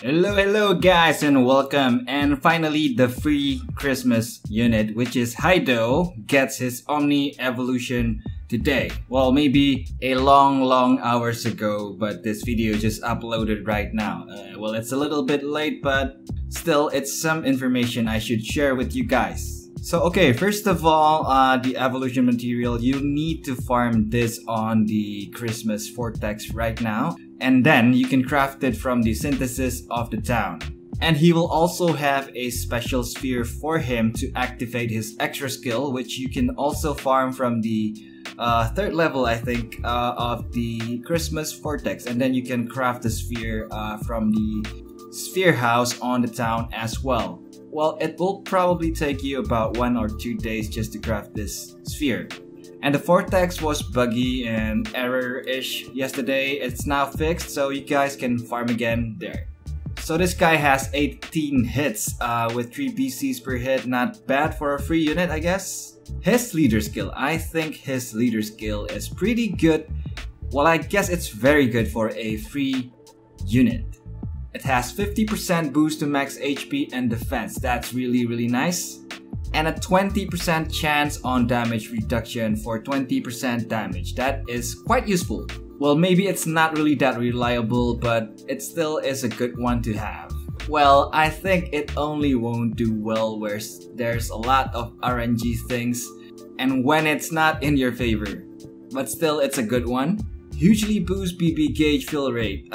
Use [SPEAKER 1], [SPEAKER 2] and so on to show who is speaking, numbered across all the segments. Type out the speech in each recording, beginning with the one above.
[SPEAKER 1] Hello guys and welcome, and finally the free Christmas unit, which is Haido, gets his OMNI evolution today. Well, maybe a long hours ago, but this video just uploaded right now. Well, it's a little bit late, but still it's some information I should share with you guys. So okay, first of all, the evolution material, you need to farm this on the Christmas vortex right now, and then you can craft it from the synthesis of the town. And he will also have a special sphere for him to activate his extra skill, which you can also farm from the third level, I think, of the Christmas vortex, and then you can craft the sphere from the sphere house on the town as well. Well, it will probably take you about 1 or 2 days just to craft this sphere. And the vortex was buggy and error-ish yesterday. It's now fixed, so you guys can farm again there. So this guy has 18 hits with 3 BCs per hit. Not bad for a free unit, I guess. His leader skill, I think his leader skill is pretty good. Well, I guess it's very good for a free unit. It has 50% boost to max HP and defense. That's really nice. And a 20% chance on damage reduction for 20% damage. That is quite useful. Well, maybe it's not really that reliable, but it still is a good one to have. Well, I think it only won't do well where there's a lot of RNG things and when it's not in your favor. But still, it's a good one. Hugely boost BB gauge fill rate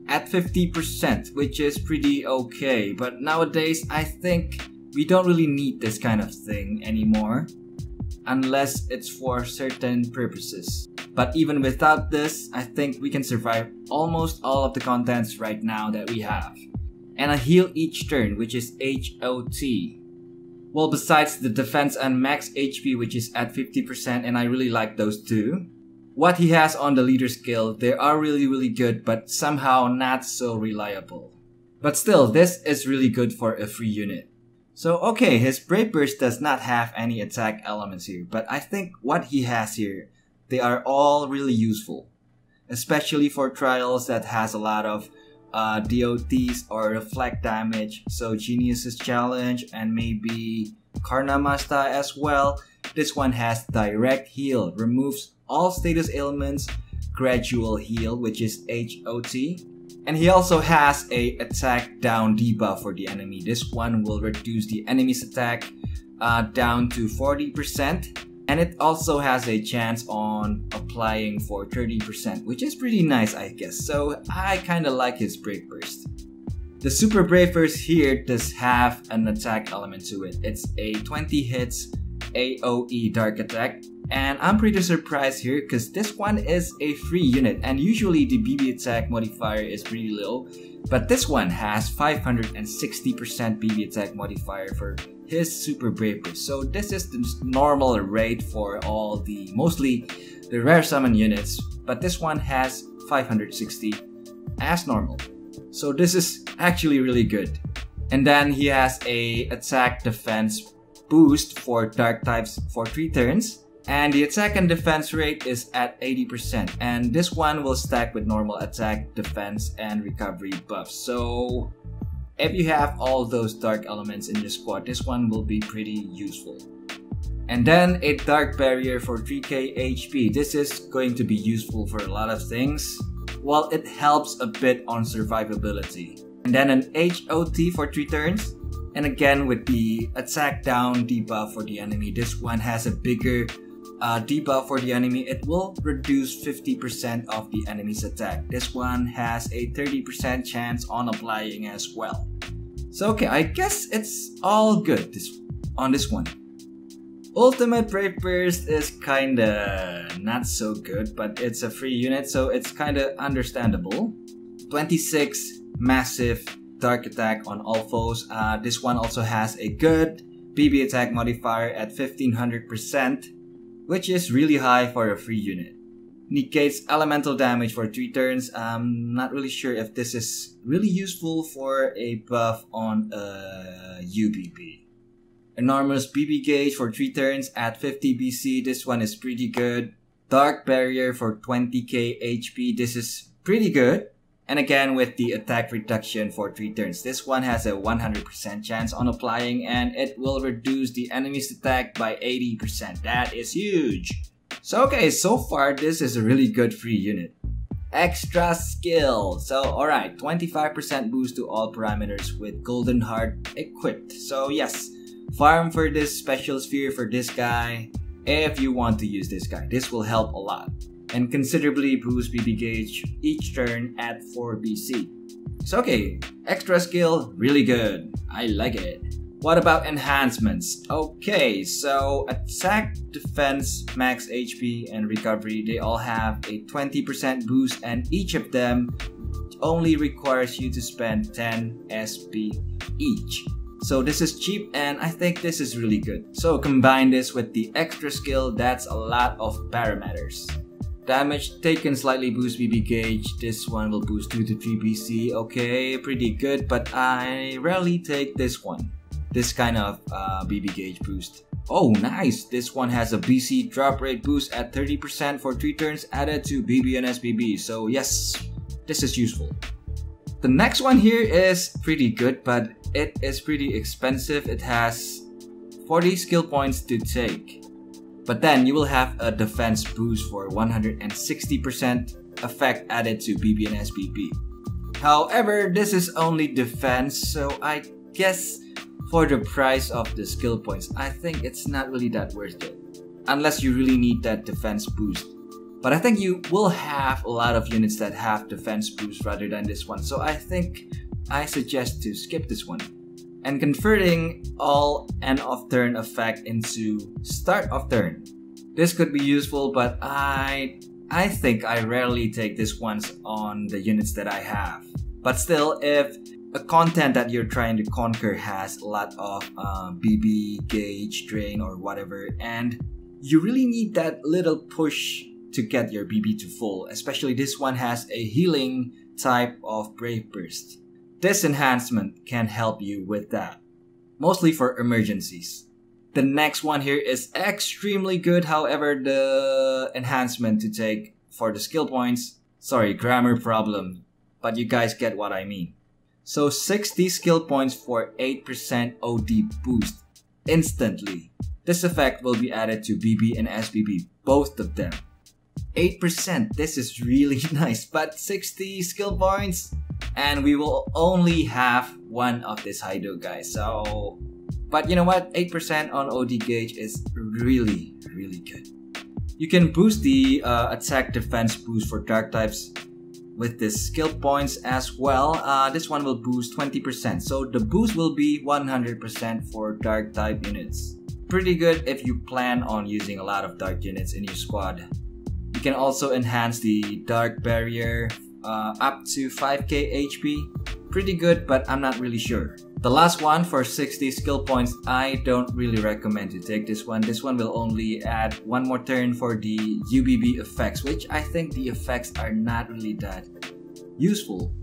[SPEAKER 1] at 50%, which is pretty okay. But nowadays, I think we don't really need this kind of thing anymore, unless it's for certain purposes. But even without this, I think we can survive almost all of the contents right now that we have. And a heal each turn, which is HOT. Well, besides the defense and max HP, which is at 50%, and I really like those two. What he has on the leader skill, they are really good, but somehow not so reliable. But still, this is really good for a free unit. So okay, his Brave Burst does not have any attack elements here, but I think what he has here, they are all really useful. Especially for trials that has a lot of DOTs or reflect damage, so Genius's Challenge and maybe Karnamasta as well. This one has direct heal, removes all status ailments, gradual heal, which is HOT. And he also has a attack down debuff for the enemy. This one will reduce the enemy's attack down to 40%. And it also has a chance on applying for 30%, which is pretty nice, I guess. So I kinda like his Brave Burst. The Super Brave Burst here does have an attack element to it. It's a 20 hits AoE dark attack. And I'm pretty surprised here because this one is a free unit, and usually the BB attack modifier is pretty low, but this one has 560% BB attack modifier for his Super Brave Burst. So this is the normal rate for all the mostly the rare summon units, but this one has 560 as normal. So this is actually really good. And then he has a attack defense boost for dark types for 3 turns. And the attack and defense rate is at 80%, and this one will stack with normal attack, defense, and recovery buffs. So if you have all those dark elements in your squad, this one will be pretty useful. And then a dark barrier for 3k HP. This is going to be useful for a lot of things. Well, it helps a bit on survivability. And then an HOT for 3 turns. And again with the attack down debuff for the enemy. This one has a bigger debuff for the enemy. It will reduce 50% of the enemy's attack. This one has a 30% chance on applying as well. So okay, I guess it's all good on this one. Ultimate Brave Burst is kinda not so good, but it's a free unit, so it's kinda understandable. 26 massive dark attack on all foes. This one also has a good BB attack modifier at 1500%. Which is really high for a free unit. Negates elemental damage for 3 turns. I'm not really sure if this is really useful for a buff on a UBB. Enormous BB gauge for 3 turns at 50 BC. This one is pretty good. Dark barrier for 20k HP. This is pretty good. And again, with the attack reduction for 3 turns, this one has a 100% chance on applying, and it will reduce the enemy's attack by 80%. That is huge! So okay, so far this is a really good free unit. Extra skill. So alright, 25% boost to all parameters with Golden Heart equipped. So yes, farm for this special sphere for this guy if you want to use this guy. This will help a lot. And considerably boost BB gauge each turn at 4 BC. So okay, extra skill, really good. I like it. What about enhancements? Okay, so attack, defense, max HP, and recovery, they all have a 20% boost, and each of them only requires you to spend 10 SP each. So this is cheap, and I think this is really good. So combine this with the extra skill, that's a lot of parameters. Damage taken slightly boost BB gauge. This one will boost 2 to 3 BC. Okay, pretty good, but I rarely take this one. This kind of BB gauge boost. Oh, nice! This one has a BC drop rate boost at 30% for 3 turns added to BB and SBB. So yes, this is useful. The next one here is pretty good, but it is pretty expensive. It has 40 skill points to take. But then you will have a defense boost for 160% effect added to BB and SBB. However, this is only defense, so I guess for the price of the skill points, I think it's not really that worth it. Unless you really need that defense boost. But I think you will have a lot of units that have defense boost rather than this one, so I think I suggest to skip this one. And converting all end of turn effect into start of turn. This could be useful, but I think I rarely take this ones on the units that I have. But still, if a content that you're trying to conquer has a lot of BB gauge drain or whatever, and you really need that little push to get your BB to full, especially this one has a healing type of Brave Burst. This enhancement can help you with that, mostly for emergencies. The next one here is extremely good, however the enhancement to take for the skill points, sorry, grammar problem, but you guys get what I mean. So 60 skill points for 8% OD boost instantly. This effect will be added to BB and SBB, both of them. 8%, this is really nice, but 60 skill points? And we will only have one of this Haido guys, so... But you know what, 8% on OD gauge is really good. You can boost the attack defense boost for dark types with this skill points as well. This one will boost 20%, so the boost will be 100% for dark type units. Pretty good if you plan on using a lot of dark units in your squad. You can also enhance the dark barrier up to 5k HP. Pretty good, but I'm not really sure. The last one for 60 skill points, I don't really recommend to take this one. This one will only add one more turn for the UBB effects, which I think the effects are not really that useful.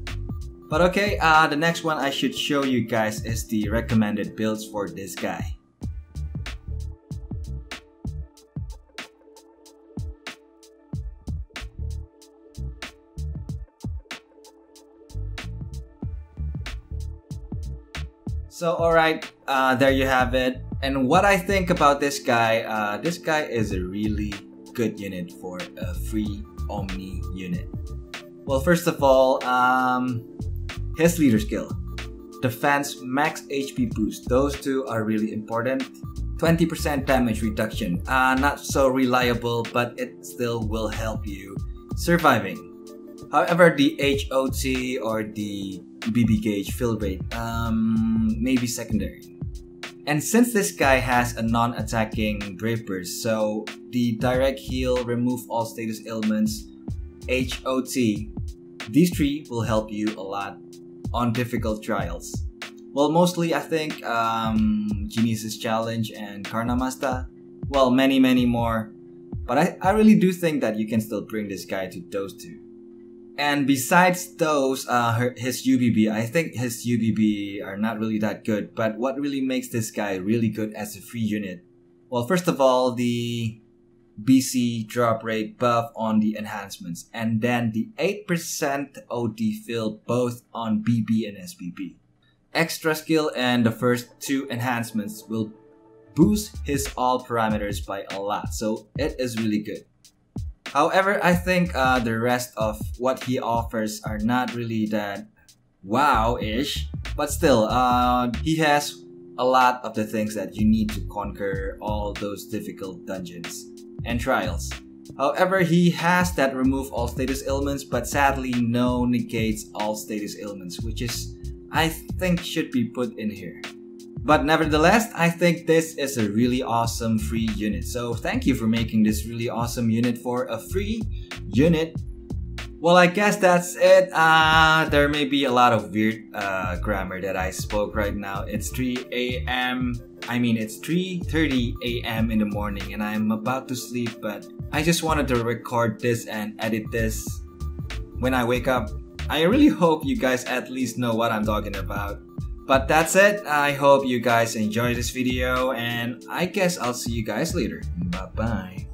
[SPEAKER 1] But okay, the next one I should show you guys is the recommended builds for this guy. So alright, there you have it. And what I think about this guy is a really good unit for a free OMNI unit. Well, first of all, his leader skill. Defense, max HP boost. Those two are really important. 20% damage reduction. Not so reliable, but it still will help you surviving. However, the HOT or the BB gauge fill rate may be secondary. And since this guy has a non-attacking Brave Burst, so the direct heal, remove all status ailments, HOT, these three will help you a lot on difficult trials. Well, mostly I think Genesis Challenge and Karnamasta. Well, many more. But I really do think that you can still bring this guy to those two. And besides those, his UBB, I think his UBB are not really that good. But what really makes this guy really good as a free unit? Well, first of all, the BC drop rate buff on the enhancements, and then the 8% OD fill both on BB and SBB. Extra skill and the first 2 enhancements will boost his all parameters by a lot, so it is really good. However, I think the rest of what he offers are not really that wow-ish, but still, he has a lot of the things that you need to conquer all those difficult dungeons and trials. However, he has that remove all status ailments, but sadly no negates all status ailments, which is, I think, should be put in here. But nevertheless, I think this is a really awesome free unit. So thank you for making this really awesome unit for a free unit. Well, I guess that's it. There may be a lot of weird grammar that I spoke right now. It's 3 a.m. I mean, it's 3:30 a.m. in the morning and I'm about to sleep, but I just wanted to record this and edit this when I wake up. I really hope you guys at least know what I'm talking about. But that's it. I hope you guys enjoyed this video and I guess I'll see you guys later. Bye bye.